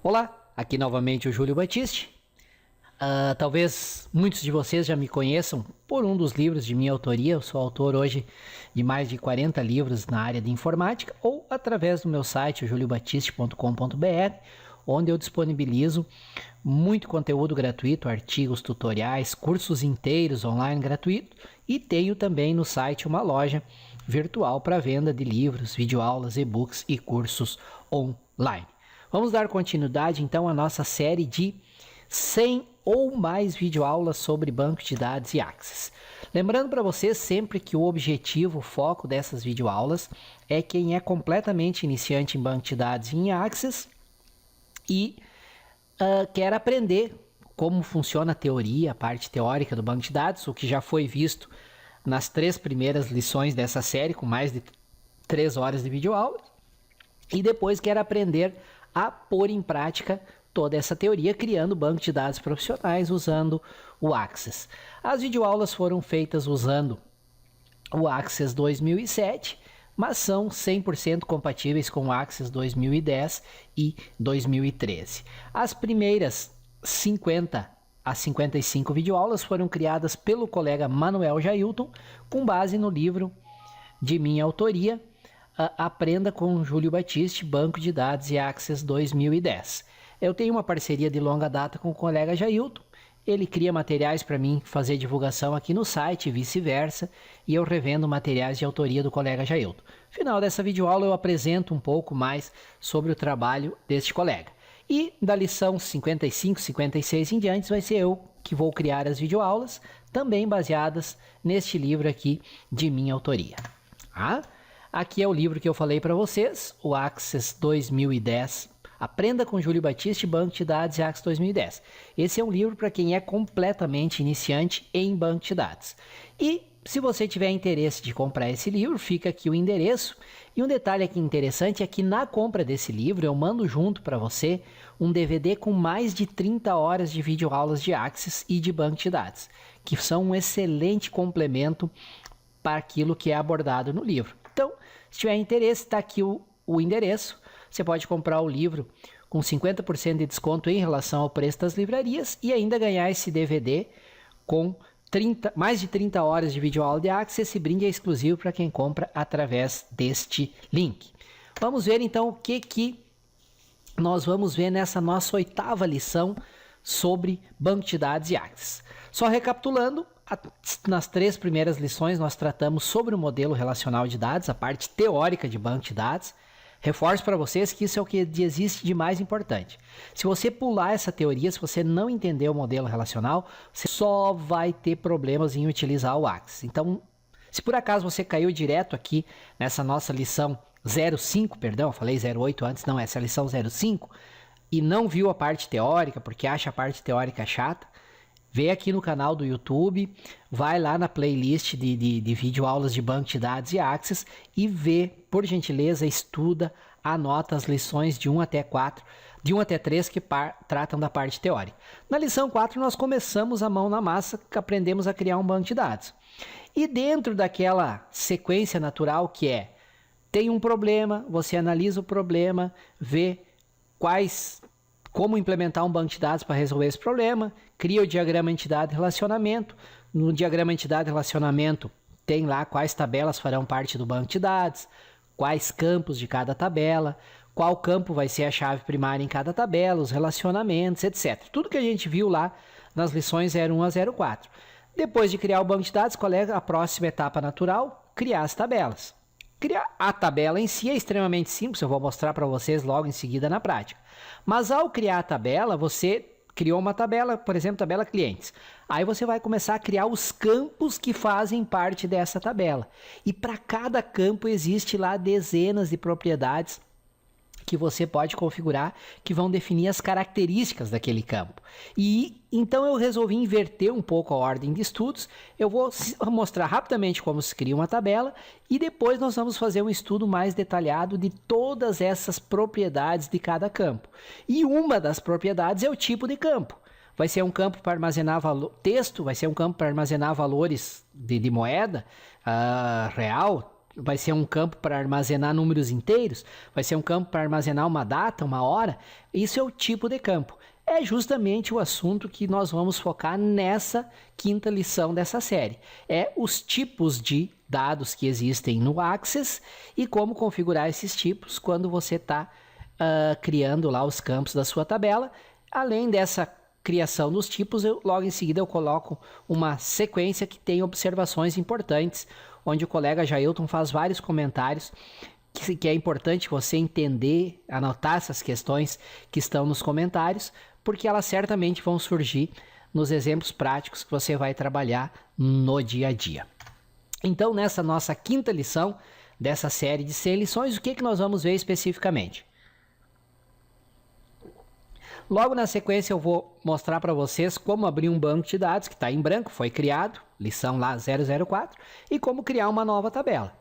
Olá, aqui novamente o Júlio Batiste. Talvez muitos de vocês já me conheçam por um dos livros de minha autoria. Eu sou autor hoje de mais de 40 livros na área de informática ou através do meu site, juliobatiste.com.br, onde eu disponibilizo muito conteúdo gratuito, artigos, tutoriais, cursos inteiros online gratuitos, e tenho também no site uma loja virtual para venda de livros, videoaulas, e-books e cursos online. Vamos dar continuidade então à nossa série de 100 ou mais videoaulas sobre banco de dados e Access. Lembrando para vocês sempre que o objetivo, o foco dessas videoaulas é quem é completamente iniciante em banco de dados e em Access e quer aprender como funciona a teoria, a parte teórica do banco de dados, o que já foi visto nas 3 primeiras lições dessa série, com mais de 3 horas de videoaula, e depois quer aprender a pôr em prática toda essa teoria, criando banco de dados profissionais usando o Access. As videoaulas foram feitas usando o Access 2007, mas são 100% compatíveis com o Access 2010 e 2013. As primeiras 50 a 55 videoaulas foram criadas pelo colega Manuel Jailton, com base no livro de minha autoria, Aprenda com Júlio Batiste, Banco de Dados e Access 2010. Eu tenho uma parceria de longa data com o colega Jailton. Ele cria materiais para mim fazer divulgação aqui no site e vice-versa, e eu revendo materiais de autoria do colega Jailton. No final dessa videoaula eu apresento um pouco mais sobre o trabalho deste colega. E da lição 55, 56 em diante vai ser eu que vou criar as videoaulas, também baseadas neste livro aqui de minha autoria. Aqui é o livro que eu falei para vocês, o Access 2010, Aprenda com Júlio Batiste, Banco de Dados e Access 2010. Esse é um livro para quem é completamente iniciante em banco de dados. E se você tiver interesse de comprar esse livro, fica aqui o endereço. E um detalhe aqui interessante é que na compra desse livro eu mando junto para você um DVD com mais de 30 horas de videoaulas de Access e de banco de dados, que são um excelente complemento para aquilo que é abordado no livro. Então, se tiver interesse, está aqui o endereço. Você pode comprar o livro com 50% de desconto em relação ao preço das livrarias e ainda ganhar esse DVD com mais de 30 horas de videoaula de Access. Esse brinde é exclusivo para quem compra através deste link. Vamos ver então o que nós vamos ver nessa nossa 8ª lição sobre banco de dados e Access. Só recapitulando, nas 3 primeiras lições nós tratamos sobre o modelo relacional de dados, a parte teórica de banco de dados. Reforço para vocês que isso é o que existe de mais importante. Se você pular essa teoria, se você não entender o modelo relacional, você só vai ter problemas em utilizar o Access. Então, se por acaso você caiu direto aqui nessa nossa lição 05, perdão, eu falei 08 antes, não, essa é a lição 05, e não viu a parte teórica, porque acha a parte teórica chata, vem aqui no canal do YouTube, vai lá na playlist de videoaulas de banco de dados e Access e vê, por gentileza, estuda, anota as lições de 1 até 4, de 1 até 3 que tratam da parte teórica. Na lição 4 nós começamos a mão na massa, que aprendemos a criar um banco de dados. E dentro daquela sequência natural que é, tem um problema, você analisa o problema, vê como implementar um banco de dados para resolver esse problema, cria o diagrama entidade-relacionamento. No diagrama entidade-relacionamento tem lá quais tabelas farão parte do banco de dados, quais campos de cada tabela, qual campo vai ser a chave primária em cada tabela, os relacionamentos, etc. Tudo que a gente viu lá nas lições 01 a 04. Depois de criar o banco de dados, qual é a próxima etapa natural? Criar as tabelas. Criar a tabela em si é extremamente simples, eu vou mostrar para vocês logo em seguida na prática. Mas ao criar a tabela, você criou uma tabela, por exemplo, tabela clientes. Aí você vai começar a criar os campos que fazem parte dessa tabela. E para cada campo existe lá dezenas de propriedades que você pode configurar, que vão definir as características daquele campo. E então eu resolvi inverter um pouco a ordem de estudos. Eu vou mostrar rapidamente como se cria uma tabela e depois nós vamos fazer um estudo mais detalhado de todas essas propriedades de cada campo. E uma das propriedades é o tipo de campo. Vai ser um campo para armazenar texto, vai ser um campo para armazenar valores de moeda real, vai ser um campo para armazenar números inteiros, vai ser um campo para armazenar uma data, uma hora. Isso é o tipo de campo. É justamente o assunto que nós vamos focar nessa quinta lição dessa série. É os tipos de dados que existem no Access e como configurar esses tipos quando você está criando lá os campos da sua tabela. Além dessa criação dos tipos, logo em seguida eu coloco uma sequência que tem observações importantes, onde o colega Jailton faz vários comentários que é importante você entender, anotar essas questões que estão nos comentários, porque elas certamente vão surgir nos exemplos práticos que você vai trabalhar no dia a dia. Então, nessa nossa quinta lição dessa série de 100 lições, o que nós vamos ver especificamente? Logo na sequência eu vou mostrar para vocês como abrir um banco de dados que está em branco, foi criado, lição lá 004, e como criar uma nova tabela.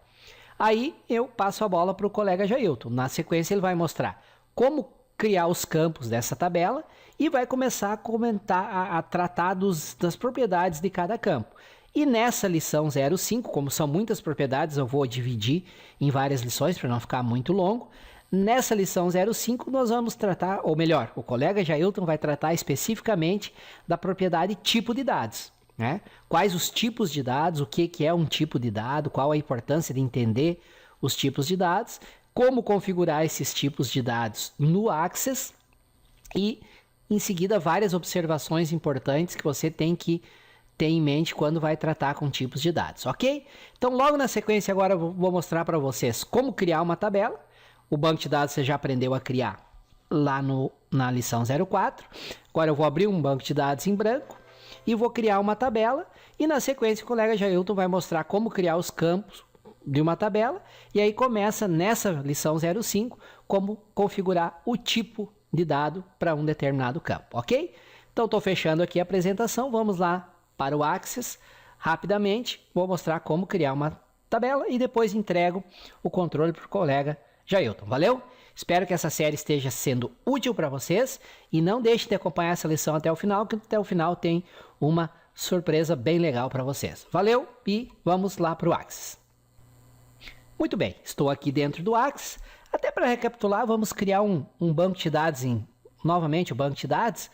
Aí eu passo a bola para o colega Jailton. Na sequência ele vai mostrar como criar os campos dessa tabela e vai começar a comentar, a tratar das propriedades de cada campo. E nessa lição 05, como são muitas propriedades, eu vou dividir em várias lições para não ficar muito longo. Nessa lição 05 nós vamos tratar, ou melhor, o colega Jailton vai tratar especificamente da propriedade tipo de dados. Né? Quais os tipos de dados, o que é um tipo de dado, qual a importância de entender os tipos de dados, como configurar esses tipos de dados no Access e, em seguida, várias observações importantes que você tem que ter em mente quando vai tratar com tipos de dados, ok? Então, logo na sequência, agora eu vou mostrar para vocês como criar uma tabela. O banco de dados você já aprendeu a criar lá na lição 04. Agora eu vou abrir um banco de dados em branco e vou criar uma tabela. E na sequência o colega Jailton vai mostrar como criar os campos de uma tabela. E aí começa nessa lição 05 como configurar o tipo de dado para um determinado campo, ok? Então estou fechando aqui a apresentação. Vamos lá para o Access rapidamente. Vou mostrar como criar uma tabela e depois entrego o controle para o colega Jailton. Valeu? Espero que essa série esteja sendo útil para vocês e não deixe de acompanhar essa lição até o final, que até o final tem uma surpresa bem legal para vocês. Valeu e vamos lá para o Access. Muito bem, estou aqui dentro do Access. Até para recapitular, vamos criar um banco de dados novamente o banco de dados.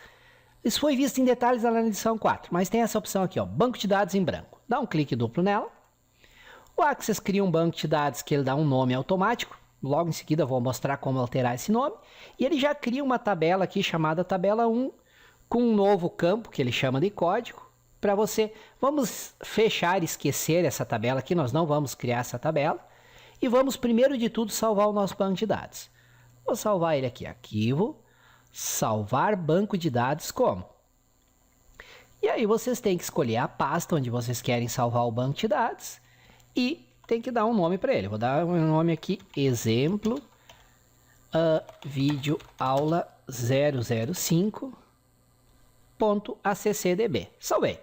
Isso foi visto em detalhes lá na lição 4, mas tem essa opção aqui, ó, banco de dados em branco. Dá um clique duplo nela. O Access cria um banco de dados que ele dá um nome automático. Logo em seguida eu vou mostrar como alterar esse nome. E ele já cria uma tabela aqui chamada tabela 1, com um novo campo que ele chama de código. Para você, vamos fechar e esquecer essa tabela aqui, nós não vamos criar essa tabela. E vamos primeiro de tudo salvar o nosso banco de dados. Vou salvar ele aqui, arquivo, salvar banco de dados como. E aí vocês têm que escolher a pasta onde vocês querem salvar o banco de dados e tem que dar um nome para ele. Vou dar um nome aqui, exemplo, vídeo aula 005.accdb. Salvei.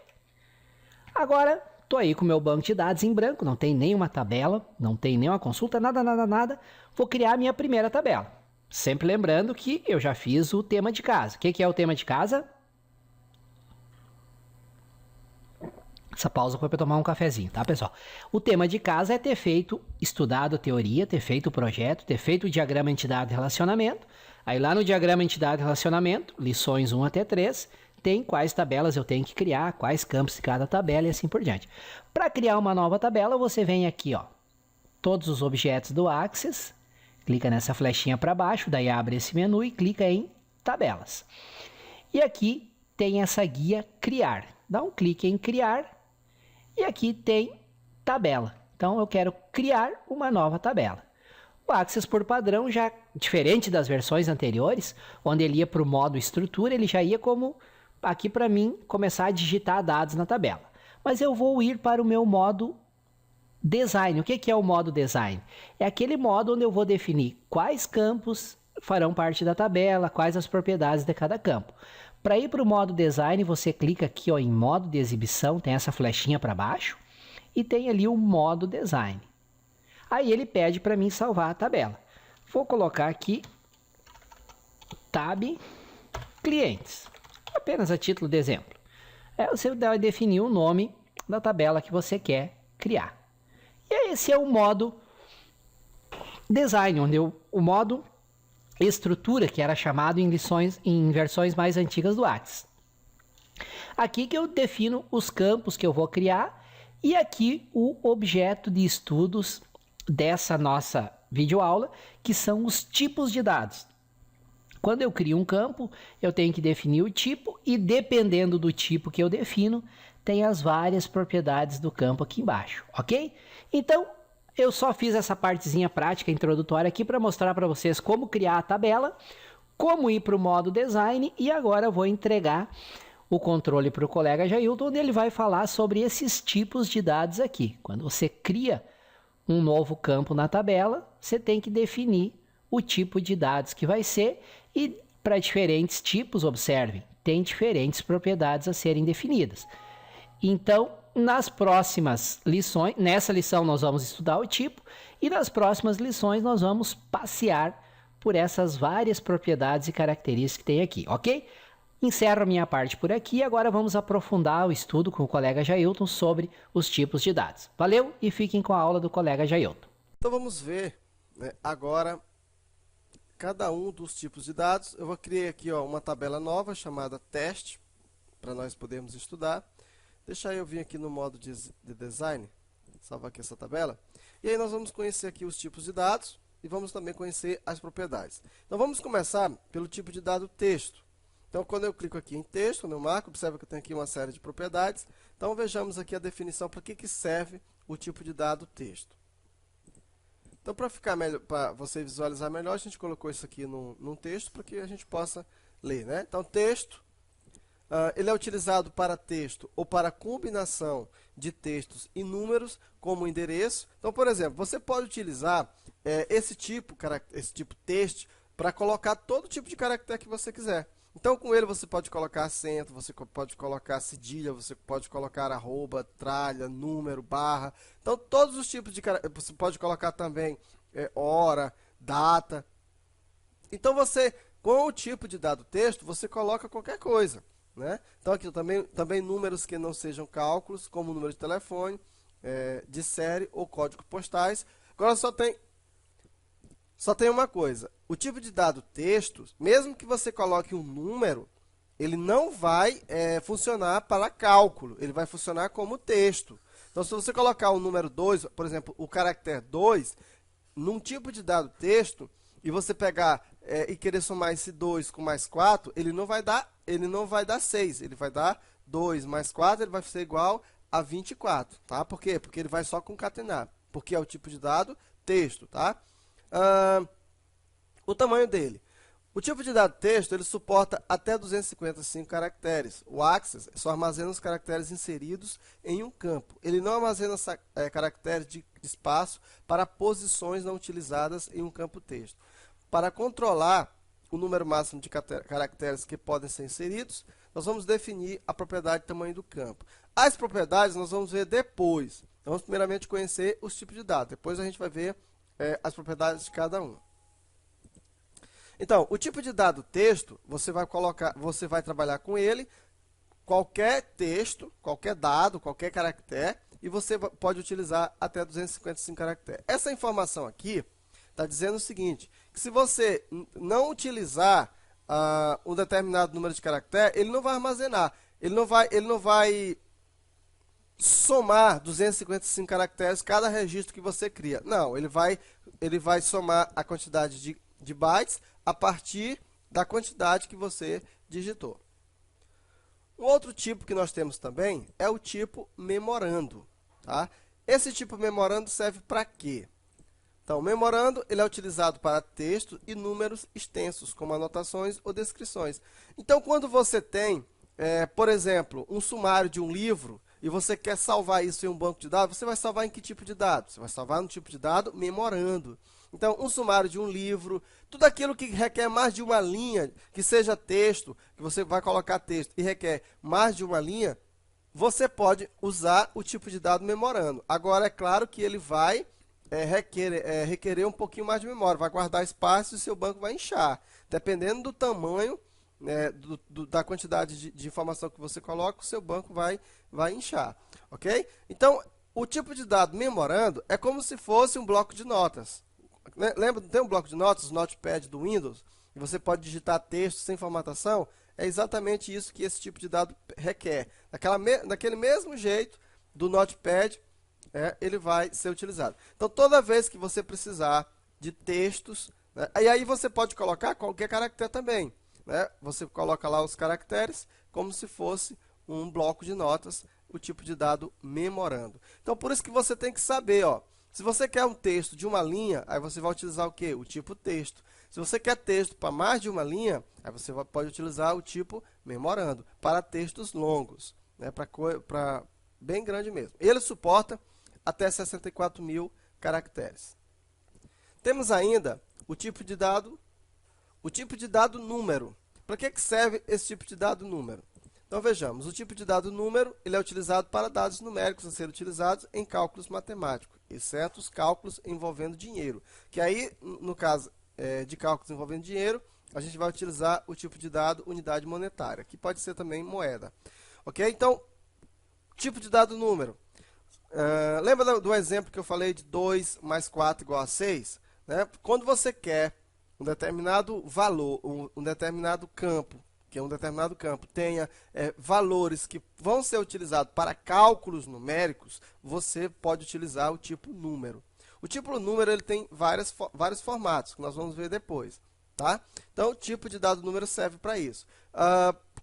Agora, estou aí com o meu banco de dados em branco, não tem nenhuma tabela, não tem nenhuma consulta, nada. Vou criar a minha primeira tabela. Sempre lembrando que eu já fiz o tema de casa. O que é o tema de casa? Essa pausa foi para tomar um cafezinho, tá, pessoal? O tema de casa é ter estudado a teoria, ter feito o projeto, ter feito o diagrama entidade-relacionamento. Aí lá no diagrama entidade-relacionamento, lições 1 até 3, tem quais tabelas eu tenho que criar, quais campos de cada tabela e assim por diante. Para criar uma nova tabela, você vem aqui, ó, todos os objetos do Access, clica nessa flechinha para baixo, daí abre esse menu e clica em tabelas. E aqui tem essa guia criar. Dá um clique em criar. E aqui tem tabela. Então eu quero criar uma nova tabela. O Access por padrão, já diferente das versões anteriores, onde ele ia para o modo estrutura, ele já ia como aqui para mim começar a digitar dados na tabela. Mas eu vou ir para o meu modo design. O que é o modo design? É aquele modo onde eu vou definir quais campos farão parte da tabela, quais as propriedades de cada campo. Para ir para o modo design, você clica aqui, ó, em modo de exibição, tem essa flechinha para baixo e tem ali o modo design. Aí ele pede para mim salvar a tabela. Vou colocar aqui tab clientes, apenas a título de exemplo. Você vai definir o nome da tabela que você quer criar. E esse é o modo design, onde o modo estrutura, que era chamado em versões mais antigas do Axis. Aqui que eu defino os campos que eu vou criar e aqui o objeto de estudos dessa nossa videoaula, que são os tipos de dados. Quando eu crio um campo, eu tenho que definir o tipo e dependendo do tipo que eu defino, tem as várias propriedades do campo aqui embaixo, ok? Então, eu só fiz essa partezinha prática introdutória aqui para mostrar para vocês como criar a tabela, como ir para o modo design e agora eu vou entregar o controle para o colega Jailton, onde ele vai falar sobre esses tipos de dados aqui. Quando você cria um novo campo na tabela, você tem que definir o tipo de dados que vai ser e para diferentes tipos, observem, tem diferentes propriedades a serem definidas. Então, nas próximas lições, nessa lição nós vamos estudar o tipo e nas próximas lições nós vamos passear por essas várias propriedades e características que tem aqui, ok? Encerro a minha parte por aqui e agora vamos aprofundar o estudo com o colega Jailton sobre os tipos de dados. Valeu e fiquem com a aula do colega Jailton. Então vamos ver, né, agora cada um dos tipos de dados. Eu vou criar aqui uma tabela nova chamada teste, para nós podermos estudar. Deixa eu vir aqui no modo de design, salvar aqui essa tabela. E aí nós vamos conhecer aqui os tipos de dados e vamos também conhecer as propriedades. Então vamos começar pelo tipo de dado texto. Então quando eu clico aqui em texto, no marco, observa que eu tenho aqui uma série de propriedades. Então vejamos aqui a definição para que serve o tipo de dado texto. Então para ficar melhor, para você visualizar melhor, a gente colocou isso aqui num texto para que a gente possa ler, né? Então texto, ele é utilizado para texto ou para combinação de textos e números como endereço. Então, por exemplo, você pode utilizar esse tipo text para colocar todo tipo de caractere que você quiser. Então, com ele você pode colocar acento, você pode colocar cedilha, você pode colocar arroba, tralha, número, barra. Então, todos os tipos de caractere, você pode colocar também hora, data. Então, você, com o tipo de dado texto, você coloca qualquer coisa, né? Então, aqui também números que não sejam cálculos, como número de telefone, de série ou código postais. Agora, só tem uma coisa. O tipo de dado texto, mesmo que você coloque um número, ele não vai funcionar para cálculo, ele vai funcionar como texto. Então, se você colocar o número 2, por exemplo, o caractere 2, num tipo de dado texto, e você pegar e querer somar esse 2 com mais 4, ele não vai dar 6, ele vai dar 2 mais 4, ele vai ser igual a 24, tá? Por quê? Porque ele vai só concatenar, porque é o tipo de dado texto, tá? O tamanho dele. O tipo de dado texto, ele suporta até 255 caracteres. O Axis só armazena os caracteres inseridos em um campo. Ele não armazena caracteres de espaço para posições não utilizadas em um campo texto. Para controlar o número máximo de caracteres que podem ser inseridos, nós vamos definir a propriedade de tamanho do campo. As propriedades nós vamos ver depois. Vamos primeiramente conhecer os tipos de dados. Depois a gente vai ver as propriedades de cada um. Então, o tipo de dado texto, você vai trabalhar com ele, qualquer texto, qualquer dado, qualquer caractere, e você pode utilizar até 255 caracteres. Essa informação aqui está dizendo o seguinte, que se você não utilizar um determinado número de caracteres, ele não vai armazenar, ele não vai somar 255 caracteres cada registro que você cria. Não, ele vai somar a quantidade de bytes a partir da quantidade que você digitou. Um outro tipo que nós temos também é o tipo memorando. Tá? Esse tipo memorando serve para quê? Então, o memorando ele é utilizado para texto e números extensos, como anotações ou descrições. Então, quando você tem, por exemplo, um sumário de um livro, e você quer salvar isso em um banco de dados, você vai salvar em que tipo de dado? Você vai salvar no tipo de dado memorando. Então, um sumário de um livro, tudo aquilo que requer mais de uma linha, que seja texto, que você vai colocar texto e requer mais de uma linha, você pode usar o tipo de dado memorando. Agora, é claro que ele vai requerer um pouquinho mais de memória, vai guardar espaço e o seu banco vai inchar. Dependendo do tamanho, da quantidade de informação que você coloca, o seu banco vai inchar. Ok? Então, o tipo de dado memorando é como se fosse um bloco de notas. Lembra, tem um bloco de notas, o Notepad do Windows, e você pode digitar texto sem formatação? É exatamente isso que esse tipo de dado requer. Daquele mesmo jeito do Notepad, ele vai ser utilizado. Então, toda vez que você precisar de textos, né, e aí você pode colocar qualquer caractere também. Né? Você coloca lá os caracteres como se fosse um bloco de notas, o tipo de dado memorando. Então, por isso que você tem que saber, ó, se você quer um texto de uma linha, aí você vai utilizar o quê? O tipo texto. Se você quer texto para mais de uma linha, aí você pode utilizar o tipo memorando, para textos longos, né? Para bem grande mesmo. Ele suporta até 64.000 caracteres. Temos ainda o tipo de dado número. Para que serve esse tipo de dado número? Então vejamos, o tipo de dado número ele é utilizado para dados numéricos a serem utilizados em cálculos matemáticos, exceto os cálculos envolvendo dinheiro. Que aí, no caso de cálculos envolvendo dinheiro, a gente vai utilizar o tipo de dado unidade monetária, que pode ser também moeda. Ok? Então, tipo de dado número. Lembra do exemplo que eu falei de 2 mais 4 igual a 6? Né? Quando você quer um determinado valor, um determinado campo, tenha valores que vão ser utilizados para cálculos numéricos, você pode utilizar o tipo número. O tipo número ele tem vários formatos, que nós vamos ver depois. Tá? Então, o tipo de dado número serve para isso.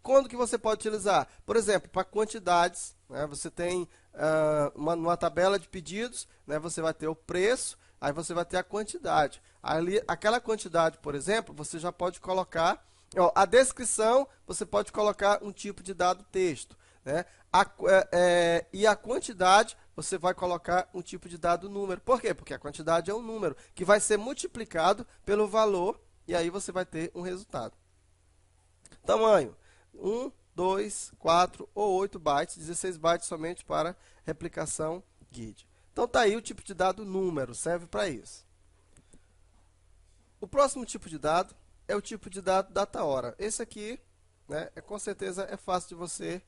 Quando que você pode utilizar? Por exemplo, para quantidades, né? Você tem uma tabela de pedidos, né? Você vai ter o preço, aí você vai ter a quantidade. Aquela quantidade, por exemplo, você já pode colocar a descrição, você pode colocar um tipo de dado texto. Né? E a quantidade, você vai colocar um tipo de dado número. Por quê? Porque a quantidade é um número que vai ser multiplicado pelo valor e aí você vai ter um resultado. Tamanho: 1, 2, 4 ou 8 bytes, 16 bytes somente para replicação GID. Então tá aí o tipo de dado número, serve para isso. O próximo tipo de dado é o tipo de dado data-hora. Esse aqui, né, com certeza é fácil de você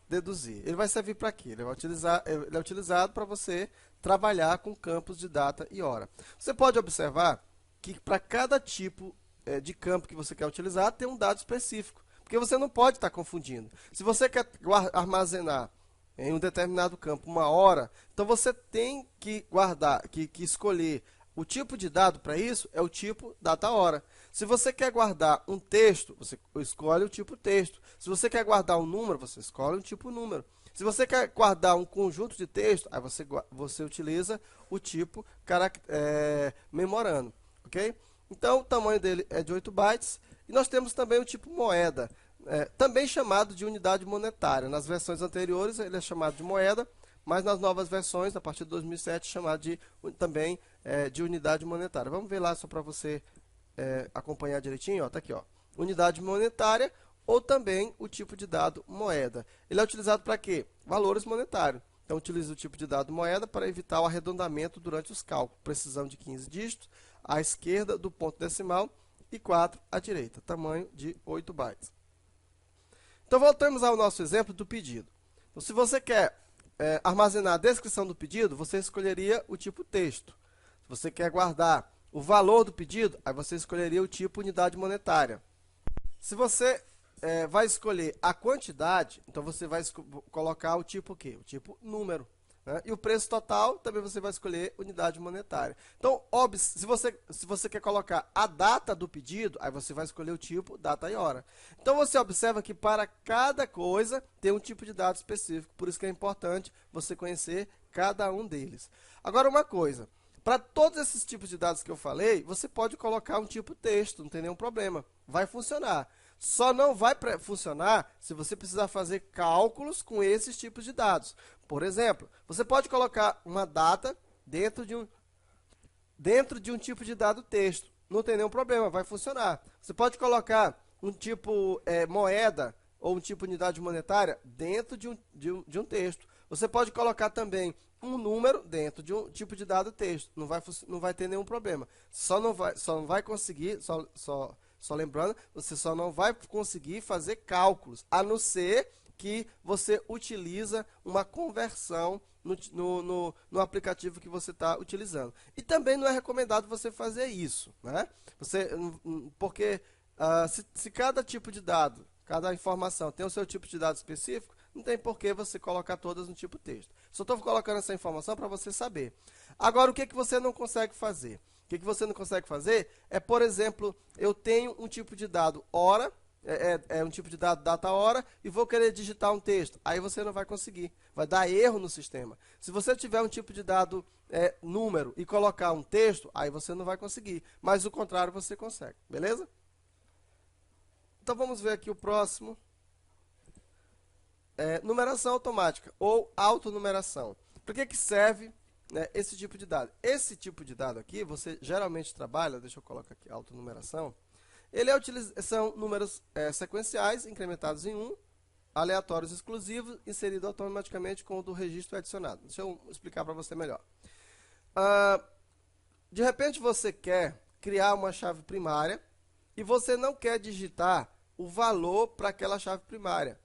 deduzir. Ele vai servir para quê? Ele é utilizado para você trabalhar com campos de data e hora. Você pode observar que para cada tipo de campo que você quer utilizar, tem um dado específico. Porque você não pode estar confundindo. Se você quer armazenar em um determinado campo uma hora, então você tem que que escolher o tipo de dado para isso, é o tipo data-hora. Se você quer guardar um texto, você escolhe o tipo texto. Se você quer guardar um número, você escolhe o tipo número. Se você quer guardar um conjunto de texto, aí você utiliza o tipo memorando. Ok? Então, o tamanho dele é de 8 bytes. E nós temos também o tipo moeda, também chamado de unidade monetária. Nas versões anteriores, ele é chamado de moeda, mas nas novas versões, a partir de 2007, chamado também de unidade monetária. Vamos ver lá só para você acompanhar direitinho. Está aqui, ó, unidade monetária ou também o tipo de dado moeda. Ele é utilizado para quê? Valores monetários. Então, utiliza o tipo de dado moeda para evitar o arredondamento durante os cálculos. Precisão de 15 dígitos à esquerda do ponto decimal e 4 à direita. Tamanho de 8 bytes. Então, voltamos ao nosso exemplo do pedido. Então, se você quer armazenar a descrição do pedido, você escolheria o tipo texto. Se você quer guardar o valor do pedido, aí você escolheria o tipo unidade monetária. Se você vai escolher a quantidade, então você vai colocar o tipo o quê? O tipo número. Né? E o preço total, também você vai escolher unidade monetária. Então, se você quer colocar a data do pedido, aí você vai escolher o tipo data e hora. Então, você observa que para cada coisa tem um tipo de dado específico. Por isso que é importante você conhecer cada um deles. Agora, uma coisa. Para todos esses tipos de dados que eu falei, você pode colocar um tipo texto, não tem nenhum problema. Vai funcionar. Só não vai funcionar se você precisar fazer cálculos com esses tipos de dados. Por exemplo, você pode colocar uma data dentro de um tipo de dado texto. Não tem nenhum problema, vai funcionar. Você pode colocar um tipo moeda ou um tipo unidade monetária dentro de um texto. Você pode colocar também um número dentro de um tipo de dado texto. Não vai ter nenhum problema. Só não vai conseguir, só lembrando, você só não vai conseguir fazer cálculos, a não ser que você utiliza uma conversão no aplicativo que você está utilizando. E também não é recomendado você fazer isso, né? Porque se cada tipo de dado, cada informação tem o seu tipo de dado específico, não tem por que você colocar todas no tipo texto. Só estou colocando essa informação para você saber. Agora, o que você não consegue fazer? O que você não consegue fazer é, por exemplo, eu tenho um tipo de dado hora, um tipo de dado data-hora, e vou querer digitar um texto. Aí você não vai conseguir, vai dar erro no sistema. Se você tiver um tipo de dado número e colocar um texto, aí você não vai conseguir. Mas o contrário você consegue, beleza? Então vamos ver aqui o próximo. Numeração automática ou autonumeração. Para que serve esse tipo de dado? Esse tipo de dado aqui, você geralmente trabalha, deixa eu colocar aqui, autonumeração. São números sequenciais, incrementados em 1, aleatórios exclusivos, inseridos automaticamente com o do registro adicionado. Deixa eu explicar para você melhor. De repente você quer criar uma chave primária e você não quer digitar o valor para aquela chave primária.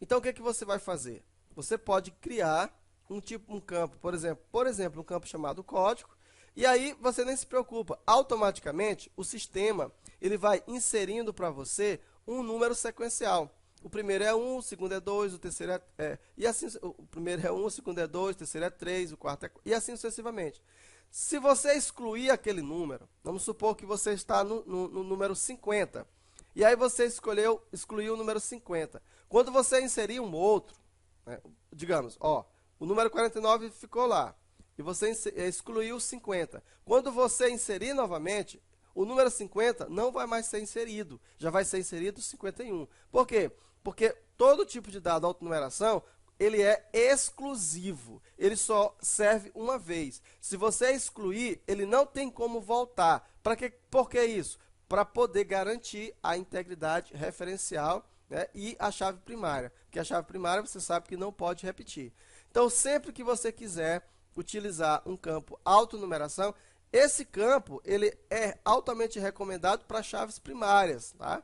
Então, o que você vai fazer? Você pode criar um campo, por exemplo, um campo chamado código, e aí você nem se preocupa. Automaticamente, o sistema ele vai inserindo para você um número sequencial. O primeiro é 1, o segundo é 2, o terceiro e assim, o primeiro é 1, o segundo é 2, o terceiro é 3, o quarto é... E assim sucessivamente. Se você excluir aquele número, vamos supor que você está no número 50, e aí você excluiu o número 50. Quando você inserir um outro, digamos, o número 49 ficou lá, e você excluiu o 50. Quando você inserir novamente, o número 50 não vai mais ser inserido, já vai ser inserido o 51. Por quê? Porque todo tipo de dado autonumeração, ele é exclusivo, ele só serve uma vez. Se você excluir, ele não tem como voltar. Por que isso? Para poder garantir a integridade referencial e a chave primária. Porque a chave primária você sabe que não pode repetir. Então, sempre que você quiser utilizar um campo autonumeração, esse campo ele é altamente recomendado para chaves primárias. Tá?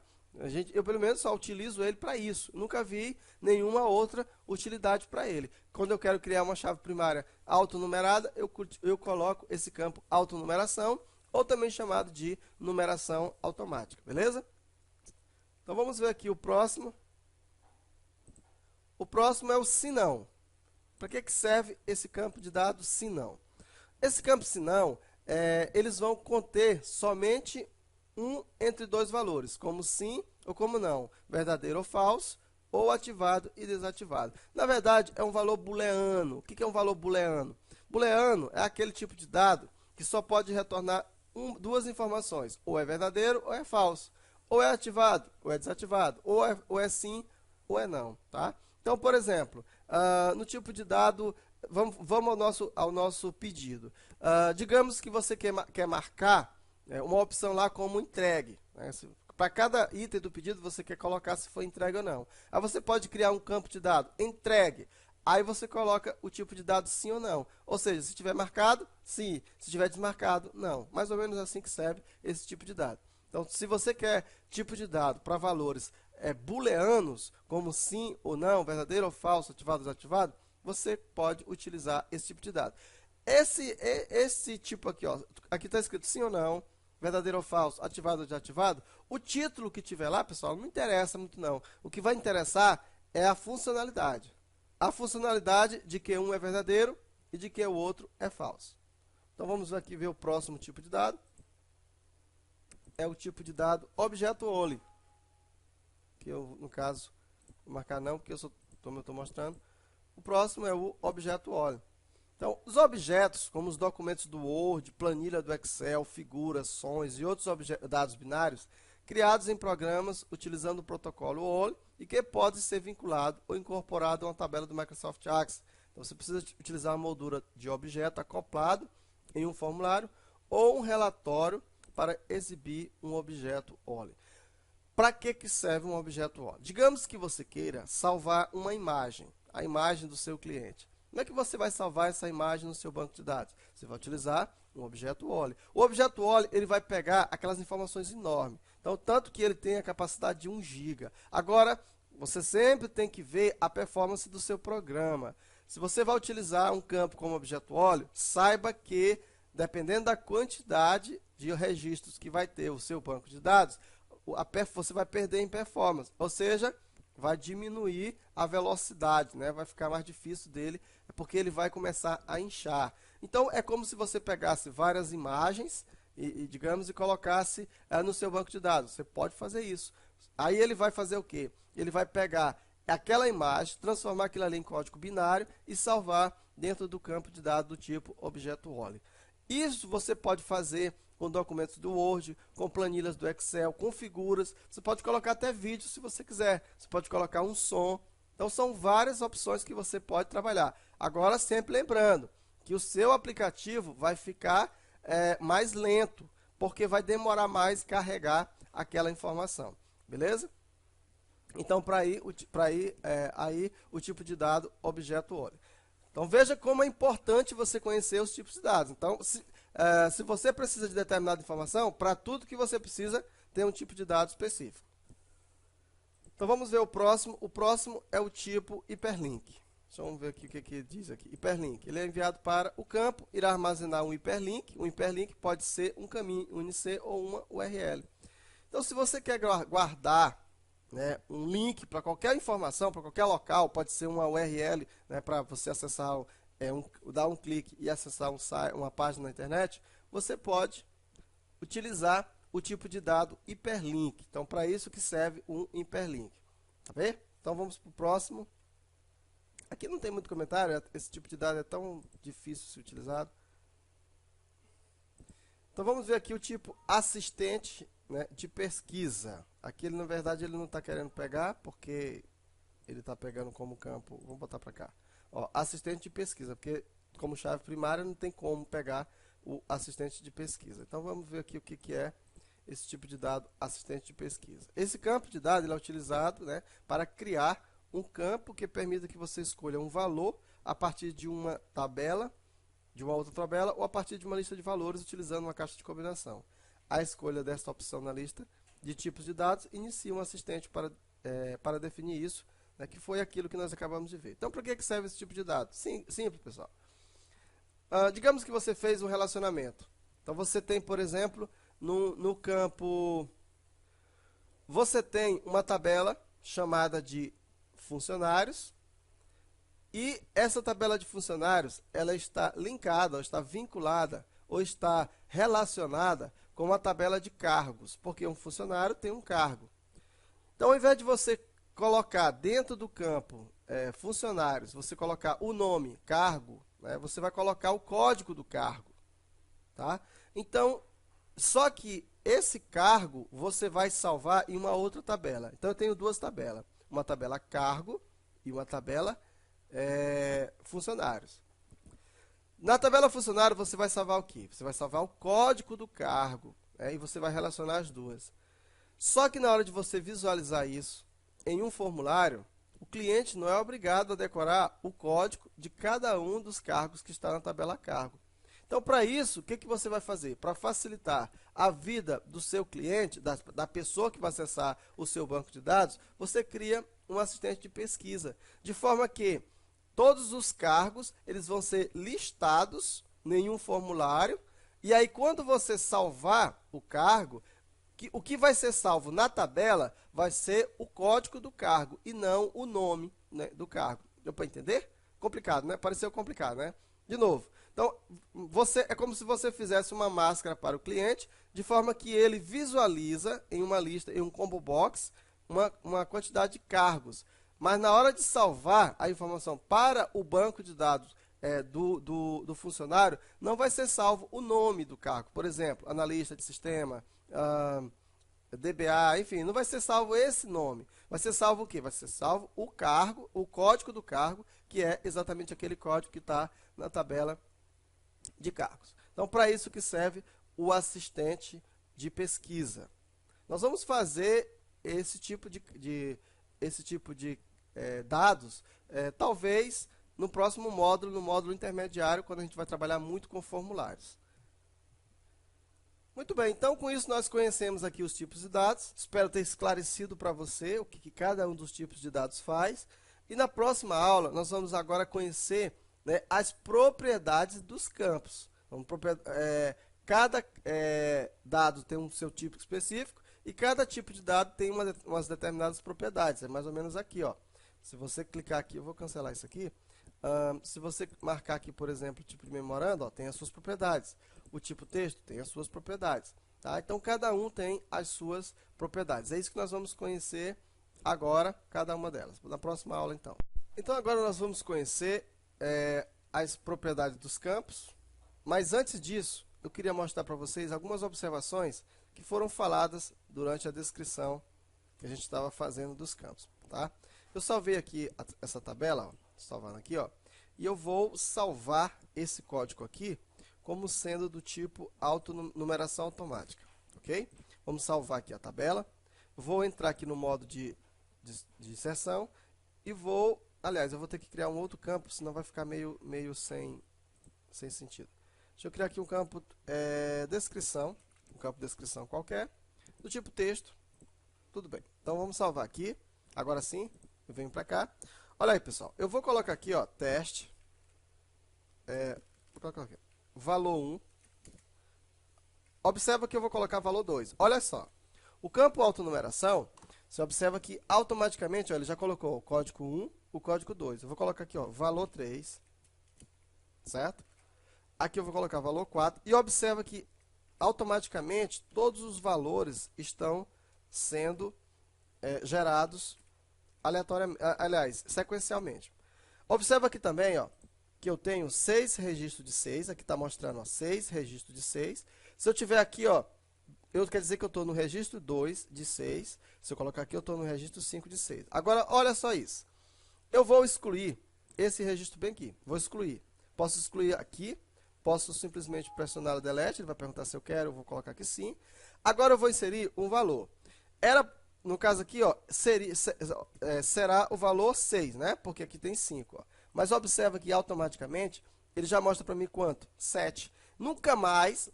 Eu, pelo menos, só utilizo ele para isso. Nunca vi nenhuma outra utilidade para ele. Quando eu quero criar uma chave primária autonumerada, eu coloco esse campo autonumeração, ou também chamado de numeração automática, beleza? Então vamos ver aqui o próximo. O próximo é o se não. Para que serve esse campo de dados se não? Esse campo se não, eles vão conter somente um entre dois valores, como sim ou como não, verdadeiro ou falso, ou ativado e desativado. Na verdade, é um valor booleano. O que é um valor booleano? Booleano é aquele tipo de dado que só pode retornar duas informações, ou é verdadeiro ou é falso, ou é ativado ou é desativado, ou é sim ou é não, tá? Então, por exemplo, no tipo de dado, vamos ao nosso pedido. Digamos que você quer marcar uma opção lá como entregue, né? Para cada item do pedido você quer colocar se foi entregue ou não. Aí você pode criar um campo de dado entregue. Aí você coloca o tipo de dado sim ou não. Ou seja, se tiver marcado, sim. Se tiver desmarcado, não. Mais ou menos assim que serve esse tipo de dado. Então, se você quer tipo de dado para valores booleanos, como sim ou não, verdadeiro ou falso, ativado ou desativado, você pode utilizar esse tipo de dado. Esse tipo aqui, aqui está escrito sim ou não, verdadeiro ou falso, ativado ou desativado. O título que tiver lá, pessoal, não interessa muito não. O que vai interessar é a funcionalidade. A funcionalidade de que um é verdadeiro e de que o outro é falso. Então vamos aqui ver o próximo tipo de dado. É o tipo de dado objeto only. Que eu, no caso, vou marcar não, porque eu estou mostrando. O próximo é o objeto only. Então, os objetos, como os documentos do Word, planilha do Excel, figuras, sons e outros dados binários, criados em programas utilizando o protocolo OLE e que pode ser vinculado ou incorporado a uma tabela do Microsoft Access. Então, você precisa utilizar uma moldura de objeto acoplado em um formulário ou um relatório para exibir um objeto OLE. Para que serve um objeto OLE? Digamos que você queira salvar uma imagem, a imagem do seu cliente. Como é que você vai salvar essa imagem no seu banco de dados? Você vai utilizar um objeto OLE. O objeto OLE ele vai pegar aquelas informações enormes. Então, tanto que ele tem a capacidade de 1 GB. Agora, você sempre tem que ver a performance do seu programa. Se você vai utilizar um campo como objeto óleo, saiba que, dependendo da quantidade de registros que vai ter o seu banco de dados, você vai perder em performance, ou seja, vai diminuir a velocidade, né? Vai ficar mais difícil dele, porque ele vai começar a inchar. Então, é como se você pegasse várias imagens digamos, e colocasse no seu banco de dados. Você pode fazer isso. Aí ele vai fazer o quê? Ele vai pegar aquela imagem, transformar aquilo ali em código binário e salvar dentro do campo de dados do tipo objeto óleo. Isso você pode fazer com documentos do Word, com planilhas do Excel, com figuras. Você pode colocar até vídeo se você quiser. Você pode colocar um som. Então, são várias opções que você pode trabalhar. Agora, sempre lembrando que o seu aplicativo vai ficar mais lento, porque vai demorar mais carregar aquela informação. Beleza? Então, aí o tipo de dado objeto óleo. Então, veja como é importante você conhecer os tipos de dados. Então, se você precisa de determinada informação, para tudo que você precisa, tem um tipo de dado específico. Então, vamos ver o próximo. O próximo é o tipo hiperlink. Vamos ver aqui o que diz aqui. Hiperlink. Ele é enviado para o campo, irá armazenar um hiperlink. Um hiperlink pode ser um caminho, um IC ou uma URL. Então, se você quer guardar, né, um link para qualquer informação, para qualquer local, pode ser uma URL, né, para você acessar, dar um clique e acessar uma página na internet, você pode utilizar o tipo de dado hiperlink. Então, para isso que serve um hiperlink. Tá bem? Então, vamos para o próximo. Aqui não tem muito comentário, esse tipo de dado é tão difícil de ser utilizado. Então, vamos ver aqui o tipo assistente, né, de pesquisa. Aqui, na verdade, ele não está querendo pegar, porque ele está pegando como campo. Vamos botar para cá. Ó, assistente de pesquisa, porque como chave primária não tem como pegar o assistente de pesquisa. Então, vamos ver aqui o que é esse tipo de dado assistente de pesquisa. Esse campo de dados ele é utilizado, né, para criar um campo que permita que você escolha um valor a partir de uma tabela, de uma outra tabela, ou a partir de uma lista de valores utilizando uma caixa de combinação. A escolha desta opção na lista de tipos de dados inicia um assistente para definir isso, né, que foi aquilo que nós acabamos de ver. Então, para que serve esse tipo de dado? Simples, pessoal. Digamos que você fez um relacionamento. Então, você tem, por exemplo, no campo, você tem uma tabela chamada de funcionários, e essa tabela de funcionários, ela está linkada, ou está vinculada, ou está relacionada com uma tabela de cargos, porque um funcionário tem um cargo. Então, ao invés de você colocar dentro do campo funcionários, você colocar o nome, cargo, né, você vai colocar o código do cargo. Tá? Então, só que esse cargo você vai salvar em uma outra tabela. Então, eu tenho duas tabelas. Uma tabela cargo e uma tabela funcionários. Na tabela funcionário, você vai salvar o quê? Você vai salvar o código do cargo, e você vai relacionar as duas. Só que na hora de você visualizar isso em um formulário, o cliente não é obrigado a decorar o código de cada um dos cargos que está na tabela cargo. Então, para isso, o que você vai fazer? Para facilitar a vida do seu cliente, da pessoa que vai acessar o seu banco de dados, você cria um assistente de pesquisa, de forma que todos os cargos eles vão ser listados em um formulário, e aí quando você salvar o cargo, o que vai ser salvo na tabela vai ser o código do cargo e não o nome, né, do cargo. Deu para entender? Complicado, né? Pareceu complicado, né? De novo. Então, é como se você fizesse uma máscara para o cliente, de forma que ele visualiza em uma lista, em um combo box, uma quantidade de cargos. Mas na hora de salvar a informação para o banco de dados do funcionário, não vai ser salvo o nome do cargo. Por exemplo, analista de sistema, DBA, enfim, não vai ser salvo esse nome. Vai ser salvo o quê? Vai ser salvo o cargo, o código do cargo, que é exatamente aquele código que está na tabela de cargos. Então, para isso que serve o assistente de pesquisa. Nós vamos fazer esse tipo de dados, talvez no próximo módulo, no módulo intermediário, quando a gente vai trabalhar muito com formulários. Muito bem, então com isso nós conhecemos aqui os tipos de dados. Espero ter esclarecido para você o que cada um dos tipos de dados faz. E na próxima aula, nós vamos agora conhecer, né, as propriedades dos campos. Então, cada dado tem um seu tipo específico e cada tipo de dado tem umas determinadas propriedades. É mais ou menos aqui, ó. Se você clicar aqui, eu vou cancelar isso aqui. Se você marcar aqui, por exemplo, o tipo de memorando, ó, tem as suas propriedades. O tipo texto tem as suas propriedades. Tá? Então, cada um tem as suas propriedades. É isso que nós vamos conhecer agora, cada uma delas. Na próxima aula, então. Então, agora nós vamos conhecer as propriedades dos campos. Mas antes disso, eu queria mostrar para vocês algumas observações que foram faladas durante a descrição que a gente estava fazendo dos campos. Tá? Eu salvei aqui essa tabela, ó, salvando aqui, ó, e eu vou salvar esse código aqui como sendo do tipo autonumeração automática. Ok? Vamos salvar aqui a tabela. Vou entrar aqui no modo de inserção e vou... Aliás, eu vou ter que criar um outro campo, senão vai ficar meio sem sentido. Deixa eu criar aqui um campo descrição, um campo descrição qualquer, do tipo texto. Tudo bem. Então, vamos salvar aqui. Agora sim, eu venho para cá. Olha aí, pessoal. Eu vou colocar aqui, ó, teste. Vou colocar aqui, valor 1. Observa que eu vou colocar valor 2. Olha só. O campo autonumeração, você observa que automaticamente, ó, ele já colocou o código 1, o código 2. Eu vou colocar aqui, ó, valor 3. Certo? Aqui eu vou colocar valor 4. E observa que automaticamente todos os valores estão sendo gerados aleatoriamente, aliás, sequencialmente. Observa aqui também, ó, que eu tenho 6 registros de 6. Aqui está mostrando, ó, 6 registros de 6. Se eu tiver aqui, ó, quer dizer que eu estou no registro 2 de 6. Se eu colocar aqui, eu estou no registro 5 de 6. Agora, olha só isso. Eu vou excluir esse registro bem aqui. Vou excluir. Posso excluir aqui. Posso simplesmente pressionar o delete. Ele vai perguntar se eu quero. Eu vou colocar aqui sim. Agora, eu vou inserir um valor. No caso aqui, ó, será o valor 6, né? Porque aqui tem 5. Ó. Mas observa que automaticamente ele já mostra para mim quanto? 7. Nunca mais,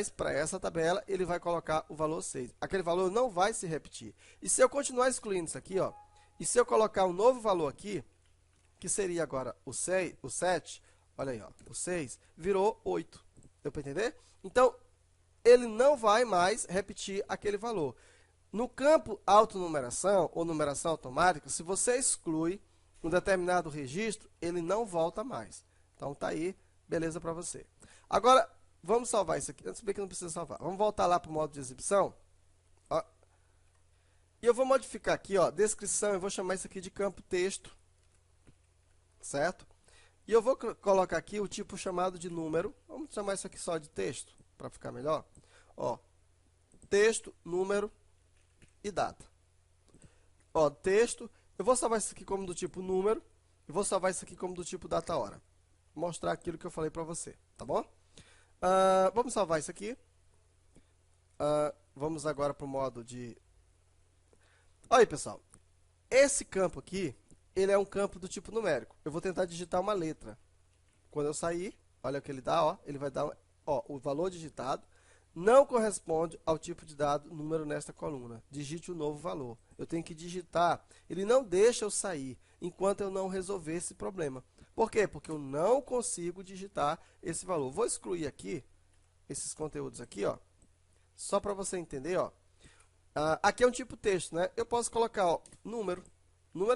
para essa tabela, ele vai colocar o valor 6. Aquele valor não vai se repetir. E se eu continuar excluindo isso aqui, ó, e se eu colocar um novo valor aqui, que seria agora o 7, olha aí, ó, o 6, virou 8. Deu para entender? Então, ele não vai mais repetir aquele valor. No campo autonumeração ou numeração automática, se você exclui um determinado registro, ele não volta mais. Então, tá aí, beleza para você. Agora, vamos salvar isso aqui. Antes bem que não precisa salvar. Vamos voltar lá para o modo de exibição. Ó. E eu vou modificar aqui, ó, descrição. Eu vou chamar isso aqui de campo texto. Certo? E eu vou colocar aqui o tipo chamado de número. Vamos chamar isso aqui só de texto, para ficar melhor. Ó, texto, número e data. Ó, texto. Eu vou salvar isso aqui como do tipo número. E vou salvar isso aqui como do tipo data hora. Mostrar aquilo que eu falei para você, tá bom? Vamos salvar isso aqui. Vamos agora para o modo de... Olha aí, pessoal. Esse campo aqui, ele é um campo do tipo numérico. Eu vou tentar digitar uma letra. Quando eu sair, olha o que ele dá, ó. Ele vai dar, ó, o valor digitado não corresponde ao tipo de dado número nesta coluna. Digite o novo valor. Eu tenho que digitar. Ele não deixa eu sair enquanto eu não resolver esse problema. Por quê? Porque eu não consigo digitar esse valor. Vou excluir aqui, esses conteúdos aqui, ó, só para você entender, ó. Aqui é um tipo texto, né? Eu posso colocar, ó, número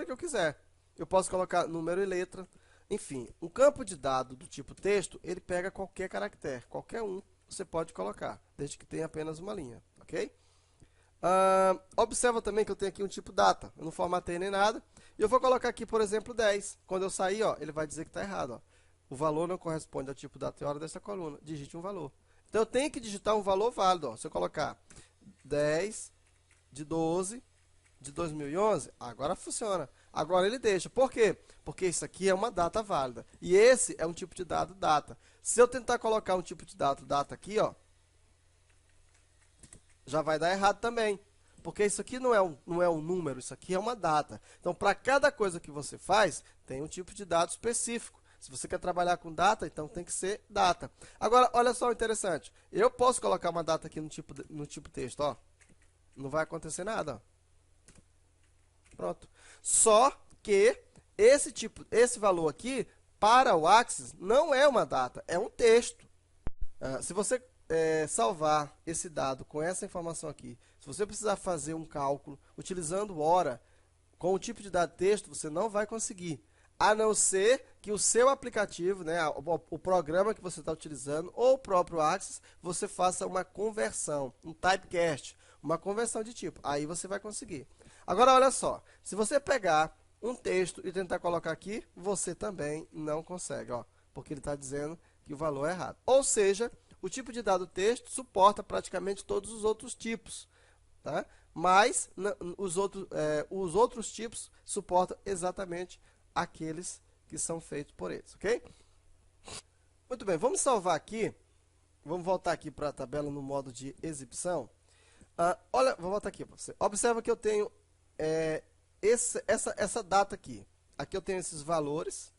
que eu quiser. Eu posso colocar número e letra. Enfim, um campo de dado do tipo texto, ele pega qualquer caractere, qualquer um você pode colocar, desde que tenha apenas uma linha, ok? Observa também que eu tenho aqui um tipo data. Eu não formatei nem nada. E eu vou colocar aqui, por exemplo, 10. Quando eu sair, ó, ele vai dizer que está errado. Ó. O valor não corresponde ao tipo data e hora dessa coluna. Digite um valor. Então, eu tenho que digitar um valor válido. Ó. Se eu colocar 10 de 12 de 2011, agora funciona. Agora ele deixa. Por quê? Porque isso aqui é uma data válida. E esse é um tipo de dado data. Se eu tentar colocar um tipo de data aqui, ó, já vai dar errado também. Porque isso aqui não é um número, isso aqui é uma data. Então, para cada coisa que você faz, tem um tipo de dado específico. Se você quer trabalhar com data, então tem que ser data. Agora, olha só o interessante. Eu posso colocar uma data aqui no tipo texto, ó. Não vai acontecer nada, ó. Pronto. Só que esse valor aqui, para o Axis, não é uma data, é um texto. Se você salvar esse dado com essa informação aqui, se você precisar fazer um cálculo utilizando hora, com o tipo de dado texto, você não vai conseguir. A não ser que o seu aplicativo, né, o programa que você está utilizando, ou o próprio Axis, você faça uma conversão, um typecast, uma conversão de tipo. Aí você vai conseguir. Agora, olha só. Se você pegar um texto e tentar colocar aqui, você também não consegue, ó, porque ele está dizendo que o valor é errado. Ou seja, o tipo de dado texto suporta praticamente todos os outros tipos, tá? Mas os outros tipos suportam exatamente aqueles que são feitos por eles, ok? Muito bem, vamos salvar aqui. Vamos voltar aqui para a tabela no modo de exibição. Olha, vou voltar aqui para você. Observa que eu tenho essa data aqui. Aqui eu tenho esses valores,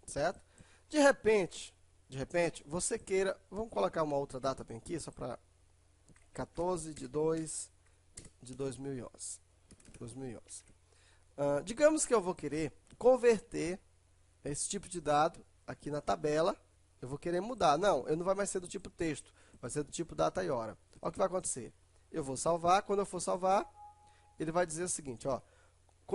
certo? De repente, você queira... Vamos colocar uma outra data bem aqui, só para 14 de 2 de 2011. Digamos que eu vou querer converter esse tipo de dado aqui na tabela. Eu vou querer mudar. Não, ele não vai mais ser do tipo texto, vai ser do tipo data e hora. Olha o que vai acontecer. Eu vou salvar. Quando eu for salvar, ele vai dizer o seguinte, ó,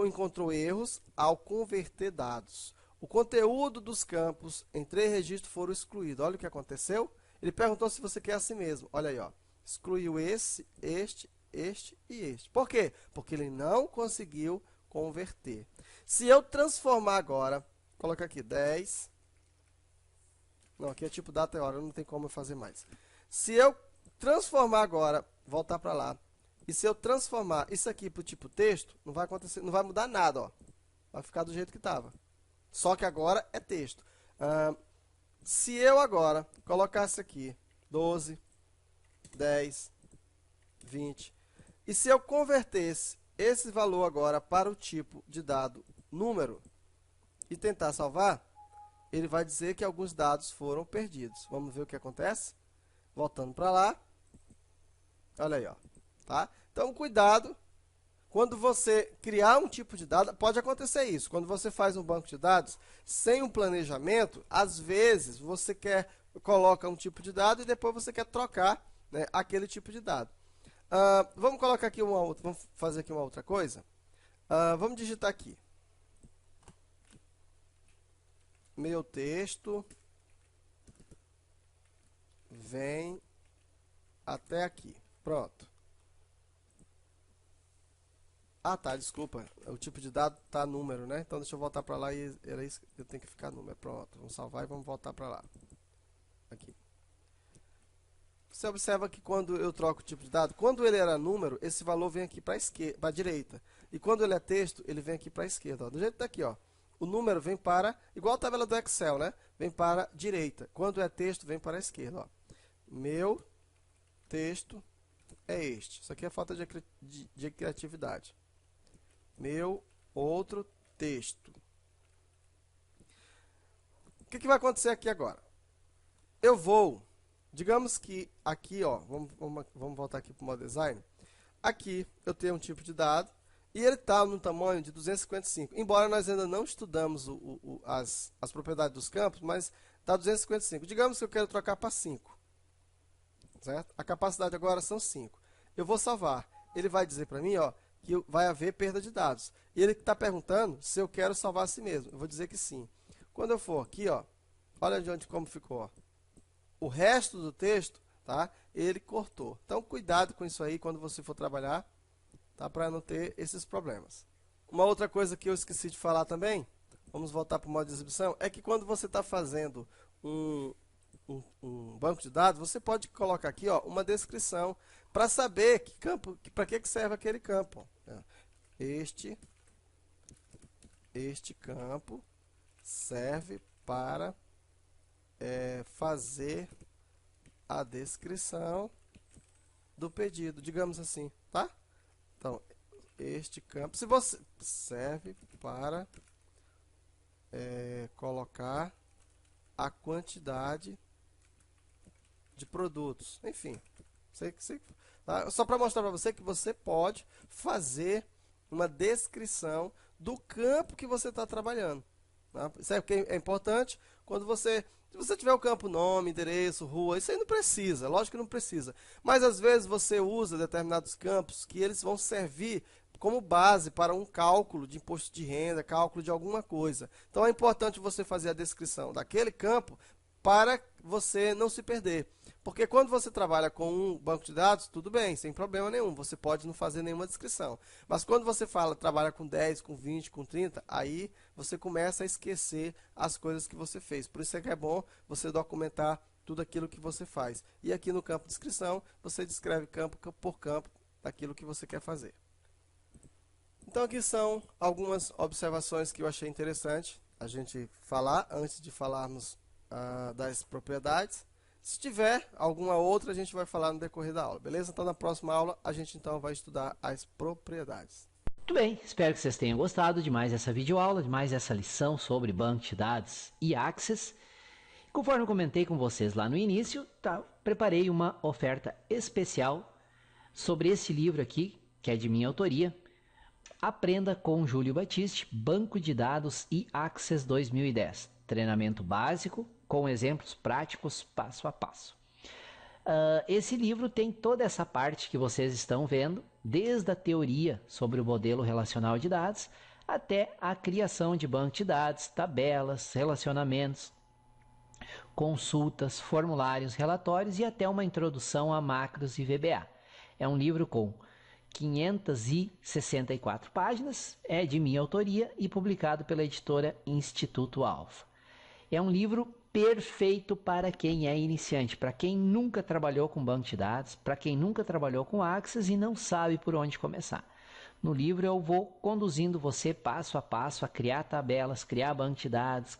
encontrou erros ao converter dados. O conteúdo dos campos em 3 registros foram excluídos. Olha o que aconteceu. Ele perguntou se você quer assim mesmo. Olha aí, ó. Excluiu esse, este e este. Por quê? Porque ele não conseguiu converter. Se eu transformar agora, colocar aqui 10. Não, aqui é tipo data e hora, não tem como eu fazer mais. Se eu transformar agora, voltar para lá, e se eu transformar isso aqui para o tipo texto, não vai acontecer, não vai mudar nada, ó. Vai ficar do jeito que estava. Só que agora é texto. Se eu agora colocasse aqui 12, 10, 20, e se eu convertesse esse valor agora para o tipo de dado número e tentar salvar, ele vai dizer que alguns dados foram perdidos. Vamos ver o que acontece? Voltando para lá. Olha aí, ó. Tá? Então, cuidado. Quando você criar um tipo de dado, pode acontecer isso. Quando você faz um banco de dados sem um planejamento, às vezes você coloca um tipo de dado e depois você quer trocar, né, aquele tipo de dado. Vamos colocar aqui vamos fazer aqui uma outra coisa. Vamos digitar aqui. Meu texto vem até aqui. Pronto. Tá, desculpa. O tipo de dado tá número, né? Então deixa eu voltar para lá e era isso que eu tenho que ficar número. Pronto, vamos salvar e vamos voltar para lá. Aqui. Você observa que quando eu troco o tipo de dado, quando ele era número, esse valor vem aqui para a direita. E quando ele é texto, ele vem aqui para a esquerda. Ó. Do jeito que tá aqui, ó. O número vem para, igual a tabela do Excel, né? Vem para a direita. Quando é texto, vem para a esquerda. Ó. Meu texto é este. Isso aqui é falta de criatividade. Meu outro texto. O que vai acontecer aqui agora? Eu vou, digamos que aqui, ó, vamos voltar aqui para o modo design. Aqui eu tenho um tipo de dado e ele está no tamanho de 255. Embora nós ainda não estudamos as propriedades dos campos, mas está 255. Digamos que eu quero trocar para 5. Certo? A capacidade agora são 5. Eu vou salvar. Ele vai dizer para mim, ó, que vai haver perda de dados. E ele está perguntando se eu quero salvar a si mesmo. Eu vou dizer que sim. Quando eu for aqui, ó, olha como ficou. Ó. O resto do texto, tá? Ele cortou. Então, cuidado com isso aí quando você for trabalhar, tá? Para não ter esses problemas. Uma outra coisa que eu esqueci de falar também, vamos voltar para o modo de exibição, é que quando você está fazendo um banco de dados, você pode colocar aqui, ó, uma descrição para saber para que serve aquele campo. Este campo serve para fazer a descrição do pedido, digamos assim, tá? Então, este campo, se você serve para colocar a quantidade de produtos, enfim, tá? Só para mostrar para você que você pode fazer uma descrição do campo que você está trabalhando. Tá? Isso é importante quando se você tiver o campo nome, endereço, rua, isso aí não precisa, lógico que não precisa. Mas às vezes você usa determinados campos que eles vão servir como base para um cálculo de imposto de renda, cálculo de alguma coisa. Então é importante você fazer a descrição daquele campo para você não se perder. Porque quando você trabalha com um banco de dados, tudo bem, sem problema nenhum, você pode não fazer nenhuma descrição. Mas quando você trabalha com 10, com 20, com 30, aí você começa a esquecer as coisas que você fez. Por isso é que é bom você documentar tudo aquilo que você faz. E aqui no campo de descrição, você descreve campo por campo daquilo que você quer fazer. Então aqui são algumas observações que eu achei interessante a gente falar, antes de falarmos das propriedades. Se tiver alguma outra, a gente vai falar no decorrer da aula, beleza? Então, na próxima aula, a gente então vai estudar as propriedades. Muito bem, espero que vocês tenham gostado de mais essa videoaula, de mais essa lição sobre banco de dados e Access. Conforme eu comentei com vocês lá no início, preparei uma oferta especial sobre esse livro aqui, que é de minha autoria. Aprenda com Júlio Batiste, Banco de Dados e Access 2010. Treinamento básico com exemplos práticos passo a passo. Esse livro tem toda essa parte que vocês estão vendo, desde a teoria sobre o modelo relacional de dados até a criação de banco de dados, tabelas, relacionamentos, consultas, formulários, relatórios e até uma introdução a macros e VBA. É um livro com 564 páginas, é de minha autoria e publicado pela editora Instituto Alfa. É um livro perfeito para quem é iniciante, para quem nunca trabalhou com banco de dados, para quem nunca trabalhou com Access e não sabe por onde começar. No livro eu vou conduzindo você passo a passo a criar tabelas, criar banco de dados,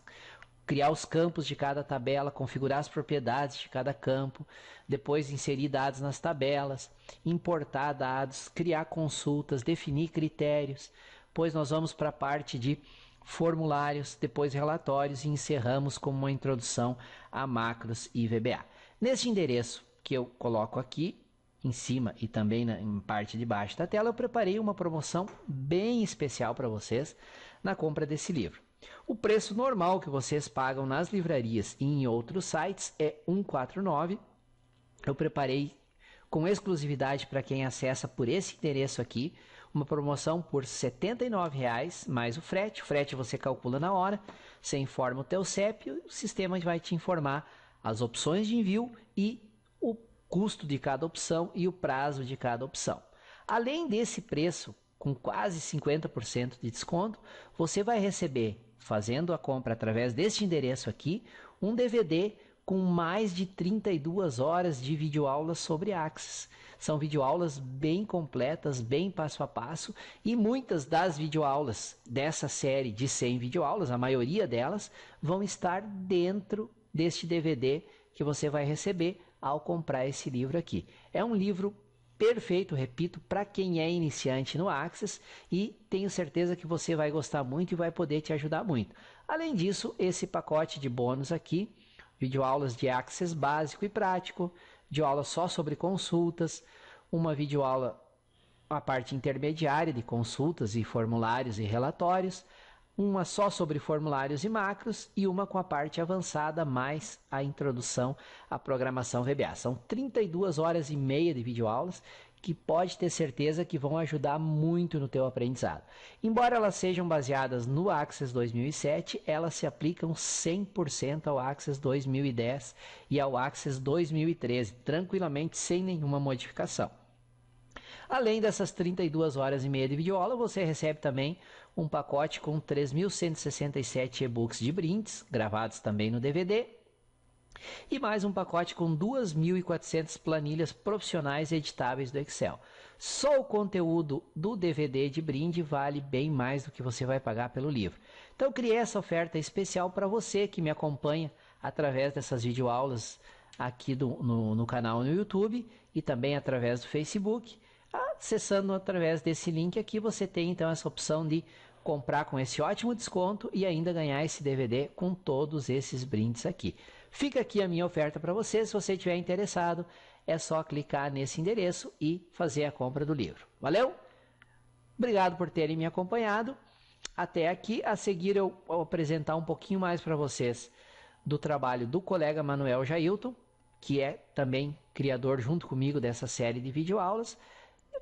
criar os campos de cada tabela, configurar as propriedades de cada campo, depois inserir dados nas tabelas, importar dados, criar consultas, definir critérios. Depois nós vamos para a parte de formulários, depois relatórios e encerramos com uma introdução a macros e VBA. Neste endereço que eu coloco aqui em cima e também em parte de baixo da tela, eu preparei uma promoção bem especial para vocês na compra desse livro. O preço normal que vocês pagam nas livrarias e em outros sites é R$ 149. Eu preparei com exclusividade para quem acessa por esse endereço aqui, uma promoção por R$ 79,00 mais o frete. O frete você calcula na hora, você informa o teu CEP e o sistema vai te informar as opções de envio e o custo de cada opção e o prazo de cada opção. Além desse preço, com quase 50% de desconto, você vai receber, fazendo a compra através deste endereço aqui, um DVD com mais de 32 horas de videoaulas sobre Access. São videoaulas bem completas, bem passo a passo, e muitas das videoaulas dessa série de 100 videoaulas, a maioria delas, vão estar dentro deste DVD que você vai receber ao comprar esse livro aqui. É um livro perfeito, repito, para quem é iniciante no Access e tenho certeza que você vai gostar muito e vai poder te ajudar muito. Além disso, esse pacote de bônus aqui, videoaulas de Access básico e prático, videoaula só sobre consultas, uma videoaula a parte intermediária de consultas e formulários e relatórios, uma só sobre formulários e macros e uma com a parte avançada mais a introdução à programação VBA. São 32 horas e meia de videoaulas que pode ter certeza que vão ajudar muito no teu aprendizado. Embora elas sejam baseadas no Access 2007, elas se aplicam 100% ao Access 2010 e ao Access 2013, tranquilamente sem nenhuma modificação. Além dessas 32 horas e meia de videoaula, você recebe também um pacote com 3.167 e-books de brindes, gravados também no DVD, e mais um pacote com 2.400 planilhas profissionais editáveis do Excel. Só o conteúdo do DVD de brinde vale bem mais do que você vai pagar pelo livro. Então eu criei essa oferta especial para você que me acompanha através dessas videoaulas aqui no canal no YouTube e também através do Facebook. Acessando através desse link aqui, você tem então essa opção de comprar com esse ótimo desconto e ainda ganhar esse DVD com todos esses brindes aqui. Fica aqui a minha oferta para você. Se você estiver interessado, é só clicar nesse endereço e fazer a compra do livro. Valeu? Obrigado por terem me acompanhado até aqui. A seguir eu vou apresentar um pouquinho mais para vocês do trabalho do colega Manuel Jailton, que é também criador junto comigo dessa série de videoaulas.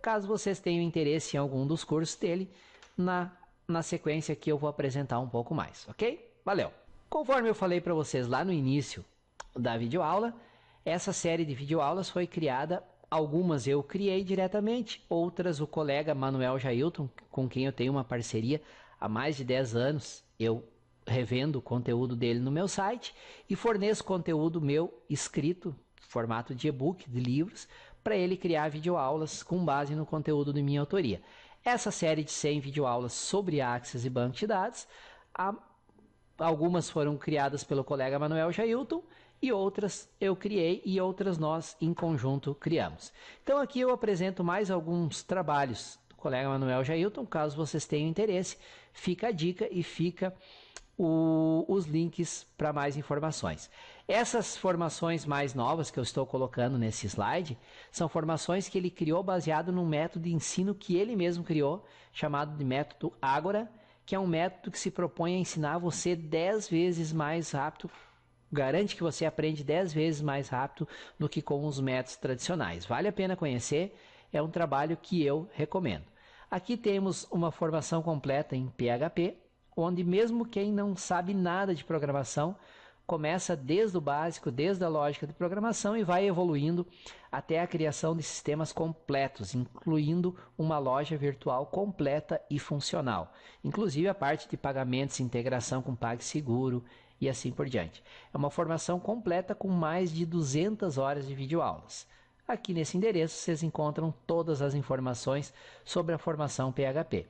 Caso vocês tenham interesse em algum dos cursos dele, na sequência aqui eu vou apresentar um pouco mais, ok? Valeu! Conforme eu falei para vocês lá no início da videoaula, essa série de videoaulas foi criada, algumas eu criei diretamente, outras o colega Manuel Jailton, com quem eu tenho uma parceria há mais de 10 anos, eu revendo o conteúdo dele no meu site e forneço conteúdo meu escrito, formato de e-book, de livros, para ele criar videoaulas com base no conteúdo de minha autoria. Essa série de 100 videoaulas sobre Access e banco de dados, algumas foram criadas pelo colega Manuel Jailton e outras eu criei e outras nós em conjunto criamos. Então aqui eu apresento mais alguns trabalhos do colega Manuel Jailton, caso vocês tenham interesse, fica a dica e fica os links para mais informações. Essas formações mais novas que eu estou colocando nesse slide são formações que ele criou baseado num método de ensino que ele mesmo criou, chamado de método Ágora, que é um método que se propõe a ensinar você 10 vezes mais rápido, garante que você aprende 10 vezes mais rápido do que com os métodos tradicionais. Vale a pena conhecer, é um trabalho que eu recomendo. Aqui temos uma formação completa em PHP, onde mesmo quem não sabe nada de programação, começa desde o básico, desde a lógica de programação e vai evoluindo até a criação de sistemas completos, incluindo uma loja virtual completa e funcional. Inclusive a parte de pagamentos, integração com PagSeguro e assim por diante. É uma formação completa com mais de 200 horas de videoaulas. Aqui nesse endereço vocês encontram todas as informações sobre a formação PHP.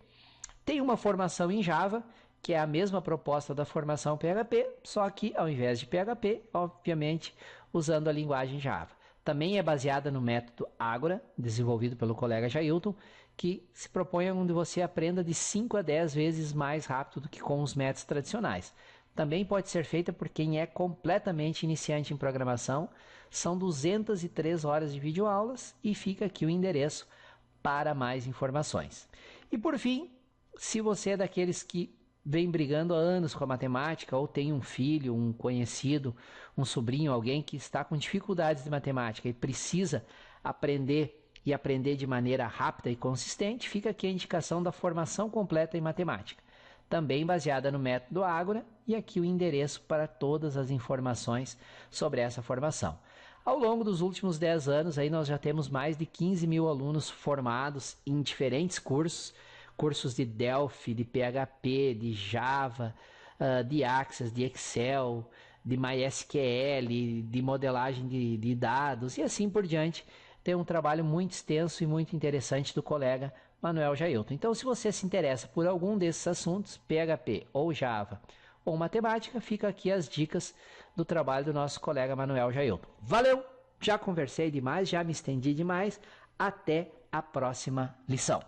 Tem uma formação em Java, que é a mesma proposta da formação PHP, só que ao invés de PHP, obviamente, usando a linguagem Java. Também é baseada no método Ágora, desenvolvido pelo colega Jailton, que se propõe onde você aprenda de 5 a 10 vezes mais rápido do que com os métodos tradicionais. Também pode ser feita por quem é completamente iniciante em programação. São 203 horas de videoaulas e fica aqui o endereço para mais informações. E por fim, se você é daqueles que vem brigando há anos com a matemática, ou tem um filho, um conhecido, um sobrinho, alguém que está com dificuldades de matemática e precisa aprender e aprender de maneira rápida e consistente, fica aqui a indicação da formação completa em matemática, também baseada no método Ágora, e aqui o endereço para todas as informações sobre essa formação. Ao longo dos últimos 10 anos, aí nós já temos mais de 15 mil alunos formados em diferentes cursos de Delphi, de PHP, de Java, de Access, de Excel, de MySQL, de modelagem de dados e assim por diante. Tem um trabalho muito extenso e muito interessante do colega Manuel Jailton. Então, se você se interessa por algum desses assuntos, PHP ou Java ou matemática, fica aqui as dicas do trabalho do nosso colega Manuel Jailton. Valeu! Já conversei demais, já me estendi demais. Até a próxima lição.